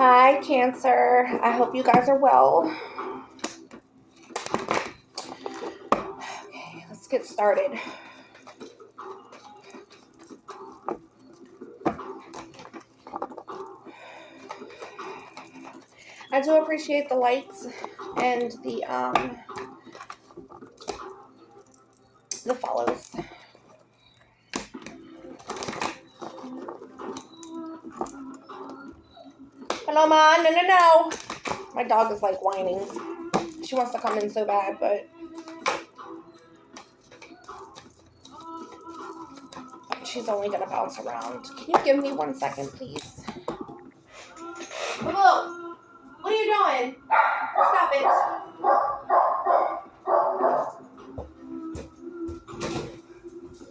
Hi, Cancer. I hope you guys are well. Okay, let's get started. I do appreciate the likes and the follows. Hello, Ma. No. My dog is like whining. She wants to come in so bad, but she's only gonna bounce around. Can you give me 1 second, please? Boo! What are you doing? Stop it.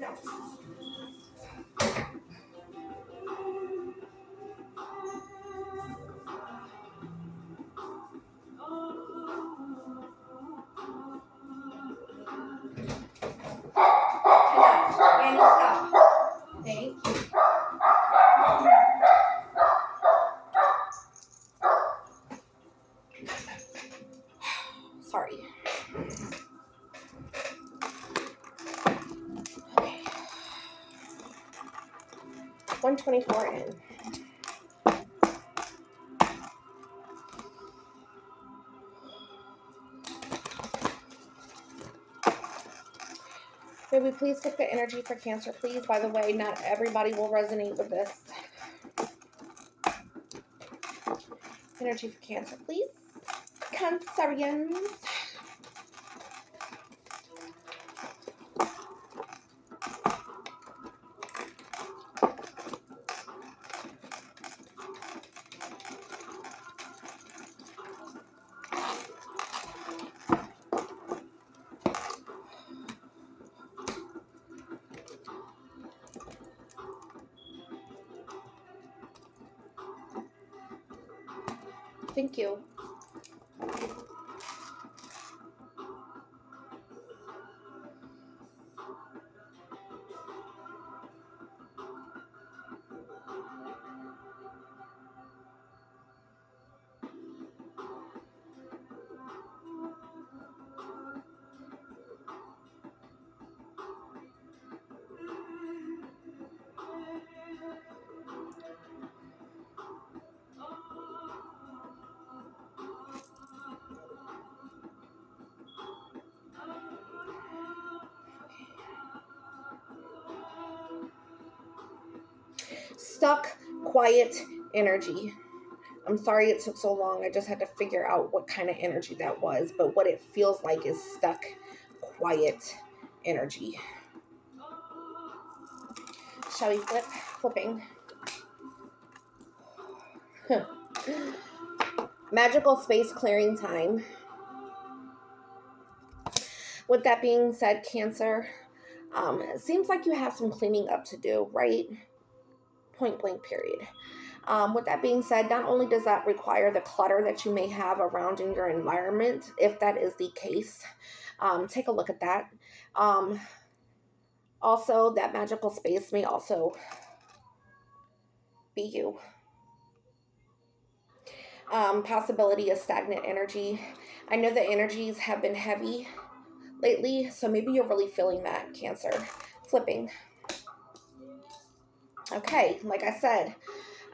No. Annie, stop. Thank you. Sorry. Okay. 124 in. May we please get the energy for Cancer, please? By the way, not everybody will resonate with this. Energy for Cancer, please. Cancerians. Thank you. Stuck, quiet energy. I'm sorry it took so long. I just had to figure out what kind of energy that was. But what it feels like is stuck, quiet energy. Shall we flip? Flipping. Magical space clearing time. With that being said, Cancer, it seems like you have some cleaning up to do, right? Point blank period. With that being said, not only does that require the clutter that you may have around in your environment, if that is the case, take a look at that. Also, that magical space may also be you. Possibility of stagnant energy. I know the energies have been heavy lately, so maybe you're really feeling that, Cancer. Flipping. Okay, like I said,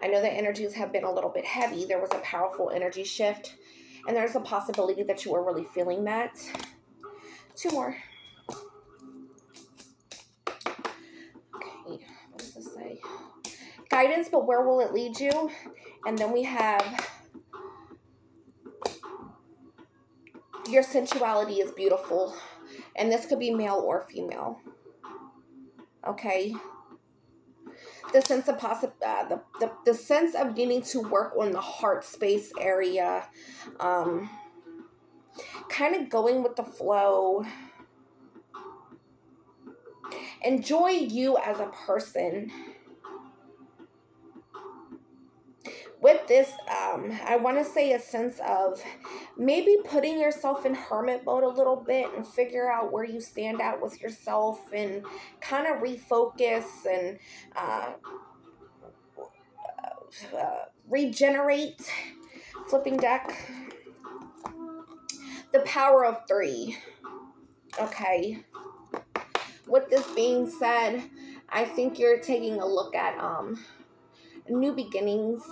I know the energies have been a little bit heavy. There was a powerful energy shift, and there's a possibility that you were really feeling that. 2 more. Okay, what does this say? Guidance, but where will it lead you? And then we have your sensuality is beautiful, and this could be male or female. Okay. The sense of the sense of needing to work on the heart space area, kind of going with the flow. Enjoy you as a person. With this, I want to say a sense of maybe putting yourself in hermit mode a little bit and figure out where you stand at with yourself and kind of refocus and regenerate. Flipping deck. The power of 3. Okay. With this being said, I think you're taking a look at new beginnings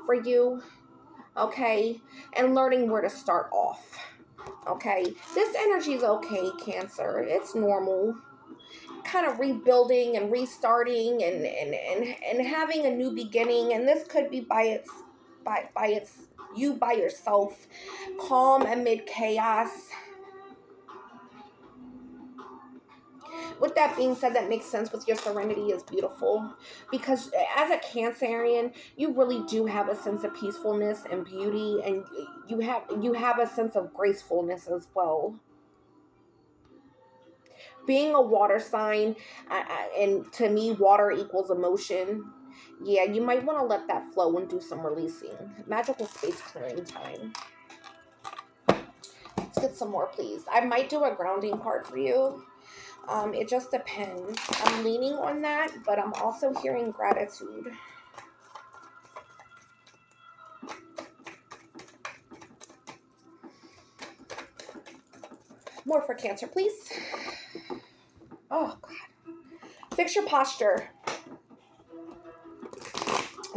for you, okay, and learning where to start off. Okay, this energy is okay, Cancer. It's normal. Kind of rebuilding and restarting and having a new beginning, and this could be by you by yourself, calm amid chaos. With that being said, that makes sense with your serenity is beautiful, because as a Cancerian, you really do have a sense of peacefulness and beauty, and you have a sense of gracefulness as well. Being a water sign, and to me, water equals emotion. Yeah, you might want to let that flow and do some releasing. Magical space clearing time. Let's get some more, please. I might do a grounding part for you. It just depends. I'm leaning on that, but I'm also hearing gratitude. More for Cancer, please. Oh, God. Fix your posture.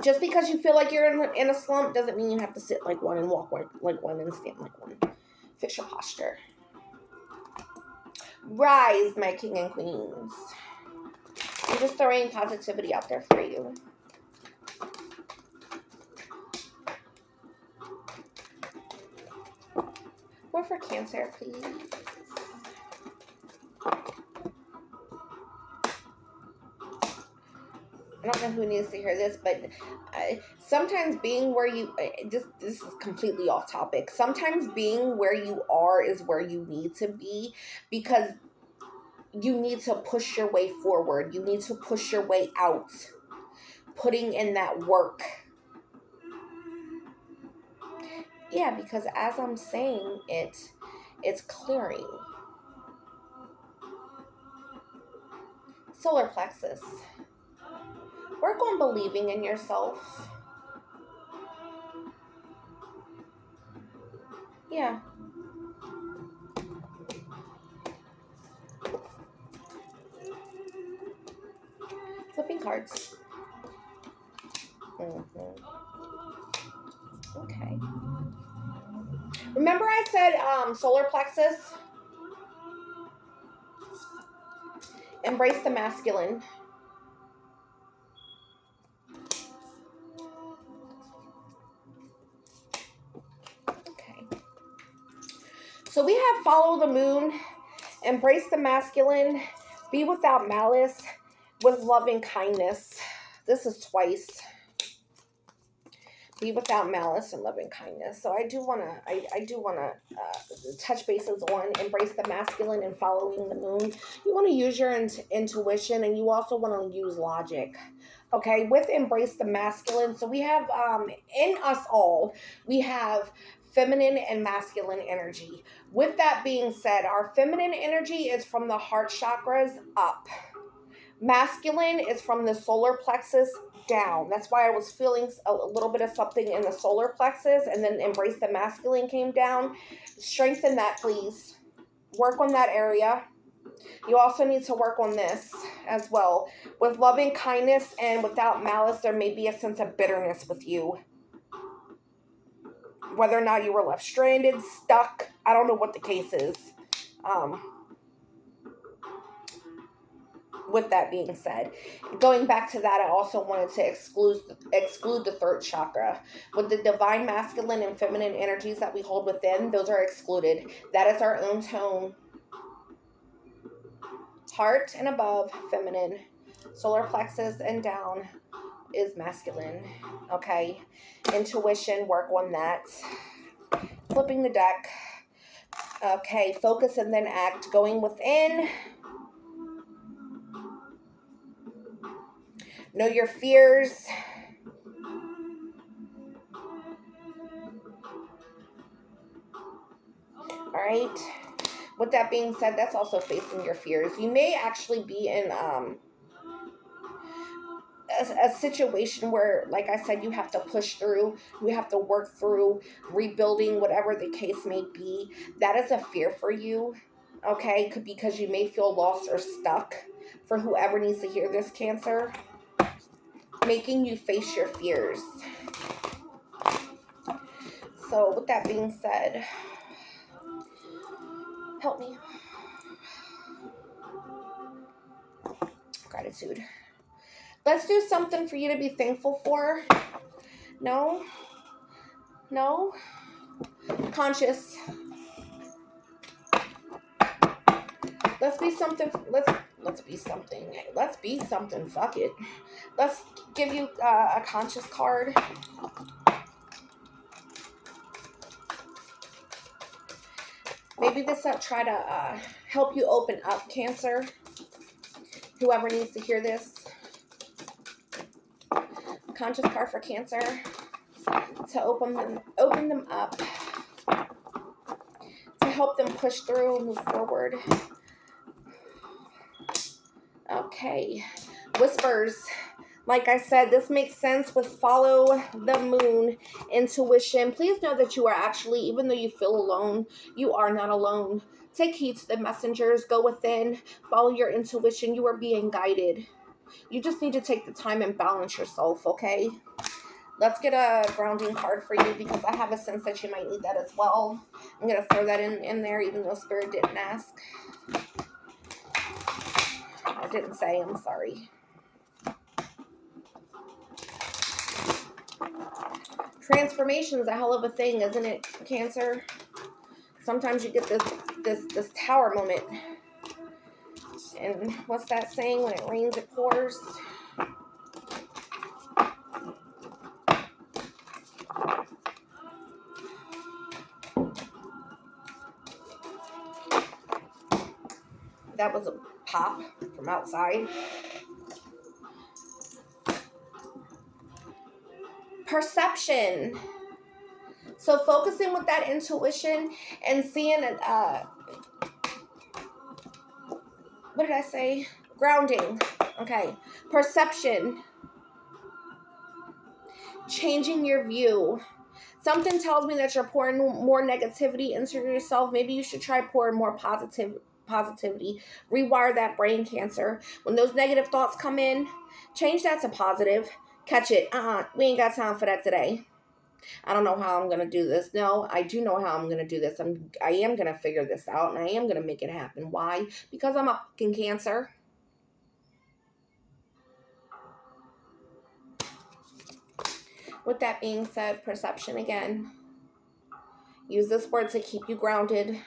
Just because you feel like you're in a slump doesn't mean you have to sit like one and walk like one and stand like one. Fix your posture. Rise, my king and queens. I'm just throwing positivity out there for you. More for Cancer, please. I don't know who needs to hear this, but sometimes being where you, this is completely off topic. Sometimes being where you are is where you need to be, because you need to push your way forward. You need to push your way out, putting in that work. Yeah, because as I'm saying it, it's clearing. Solar plexus. Work on believing in yourself. Yeah. Flipping cards. Okay. Remember I said solar plexus? Embrace the masculine. Okay. So we have follow the moon, embrace the masculine, be without malice, with loving kindness. This is twice. Be without malice and loving kindness. So I do want to touch bases on embrace the masculine and following the moon. You want to use your intuition, and you also want to use logic. Okay, with embrace the masculine. So we have in us all, we have feminine and masculine energy. With that being said, our feminine energy is from the heart chakras up. Masculine is from the solar plexus down. That's why I was feeling a little bit of something in the solar plexus, and then embrace the masculine came down. Strengthen that, please. Work on that area. You also need to work on this as well. With loving kindness and without malice, there may be a sense of bitterness with you. Whether or not you were left stranded, stuck, I don't know what the case is. With that being said, going back to that, I also wanted to exclude the third chakra. With the divine masculine and feminine energies that we hold within, those are excluded. That is our own tone. Heart and above, feminine. Solar plexus and down is masculine. Okay. Intuition, work on that. Flipping the deck. Okay. Focus and then act. Going within. Know your fears. All right. With that being said, that's also facing your fears. You may actually be in a situation where, like I said, you have to push through, you have to work through rebuilding, whatever the case may be. That is a fear for you, okay? Because you may feel lost or stuck. For whoever needs to hear this, Cancer, making you face your fears. So with that being said, help me. Gratitude. Let's do something for you to be thankful for. No? No? Conscious. Let's be something. Let's be something. Let's be something. Fuck it. Let's give you a conscious card. Maybe this will try to help you open up, Cancer. Whoever needs to hear this. Conscious card for Cancer to open them up, to help them push through and move forward. Okay. Whispers. Like I said, this makes sense with follow the moon, intuition. Please know that you are actually, even though you feel alone, you are not alone. Take heed to the messengers. Go within. Follow your intuition. You are being guided. You just need to take the time and balance yourself, okay? Let's get a grounding card for you because I have a sense that you might need that as well. I'm going to throw that in there even though Spirit didn't ask. I didn't say, I'm sorry. Transformation is a hell of a thing, isn't it, Cancer? Sometimes you get this tower moment. And what's that saying? When it rains, it pours. That was a pop from outside. Perception. So focusing with that intuition and seeing what did I say? Grounding. Okay. Perception. Changing your view. Something tells me that you're pouring more negativity into yourself. Maybe you should try pouring more positivity. Rewire that brain, Cancer. When those negative thoughts come in, change that to positive. Catch it. We ain't got time for that today. I don't know how I'm going to do this. No, I do know how I'm going to do this. I am going to figure this out, and I am going to make it happen. Why? Because I'm a fucking Cancer. With that being said, perception again. Use this word to keep you grounded.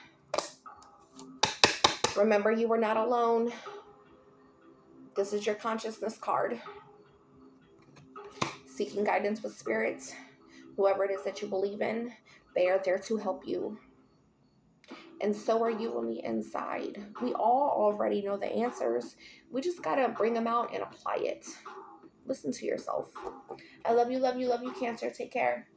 Remember, you are not alone. This is your consciousness card. Seeking guidance with spirits. Whoever it is that you believe in, they are there to help you. And so are you on the inside. We all already know the answers. We just got to bring them out and apply it. Listen to yourself. I love you, Cancer. Take care.